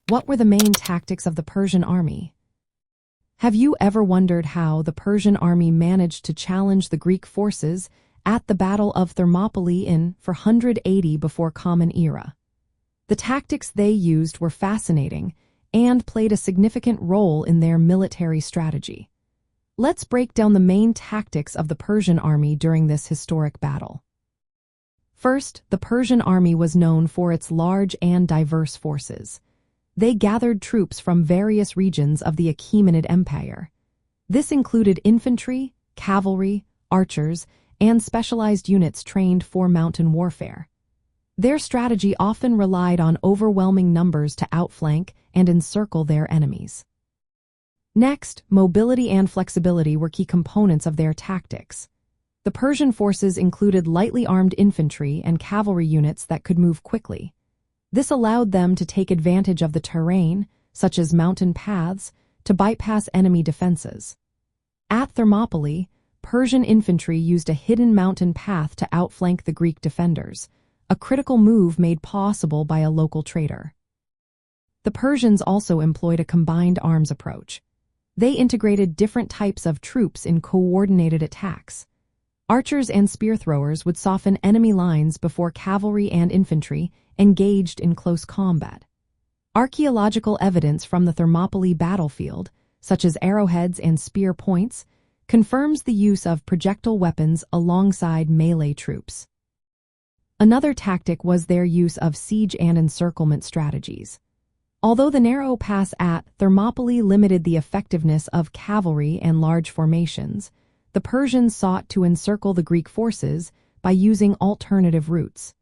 What were the main tactics of the Persian army? Have you ever wondered how the Persian army managed to challenge the Greek forces at the Battle of Thermopylae in 480 before Common Era? The tactics they used were fascinating and played a significant role in their military strategy. Let's break down the main tactics of the Persian army during this historic battle. First, the Persian army was known for its large and diverse forces. They gathered troops from various regions of the Achaemenid Empire. This included infantry, cavalry, archers, and specialized units trained for mountain warfare. Their strategy often relied on overwhelming numbers to outflank and encircle their enemies. Next, mobility and flexibility were key components of their tactics. The Persian forces included lightly armed infantry and cavalry units that could move quickly. This allowed them to take advantage of the terrain, such as mountain paths, to bypass enemy defenses. At Thermopylae, Persian infantry used a hidden mountain path to outflank the Greek defenders, a critical move made possible by a local trader. The Persians also employed a combined arms approach. They integrated different types of troops in coordinated attacks. Archers and spear throwers would soften enemy lines before cavalry and infantry engaged in close combat. Archaeological evidence from the Thermopylae battlefield, such as arrowheads and spear points, confirms the use of projectile weapons alongside melee troops. Another tactic was their use of siege and encirclement strategies. Although the narrow pass at Thermopylae limited the effectiveness of cavalry and large formations, the Persians sought to encircle the Greek forces by using alternative routes.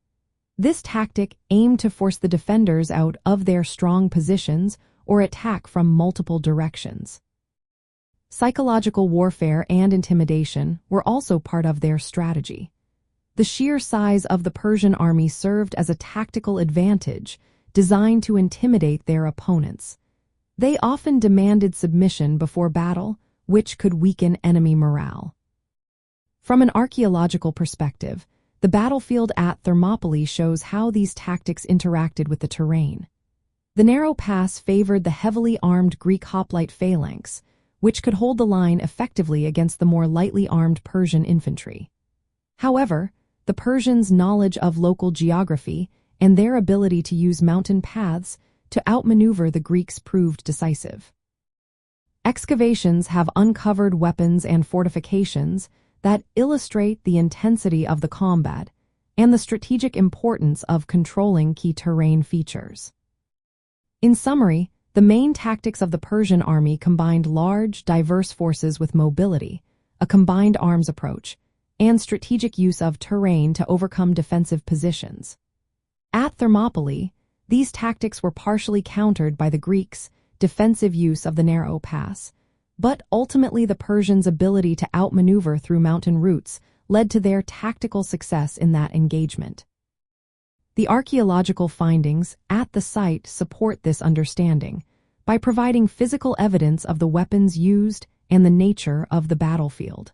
This tactic aimed to force the defenders out of their strong positions or attack from multiple directions. Psychological warfare and intimidation were also part of their strategy. The sheer size of the Persian army served as a tactical advantage designed to intimidate their opponents. They often demanded submission before battle, which could weaken enemy morale. From an archaeological perspective, the battlefield at Thermopylae shows how these tactics interacted with the terrain. The narrow pass favored the heavily armed Greek hoplite phalanx, which could hold the line effectively against the more lightly armed Persian infantry. However, the Persians' knowledge of local geography and their ability to use mountain paths to outmaneuver the Greeks proved decisive. Excavations have uncovered weapons and fortifications that illustrate the intensity of the combat and the strategic importance of controlling key terrain features. In summary, the main tactics of the Persian army combined large, diverse forces with mobility, a combined arms approach, and strategic use of terrain to overcome defensive positions. At Thermopylae, these tactics were partially countered by the Greeks' defensive use of the narrow pass, but ultimately the Persians' ability to outmaneuver through mountain routes led to their tactical success in that engagement. The archaeological findings at the site support this understanding by providing physical evidence of the weapons used and the nature of the battlefield.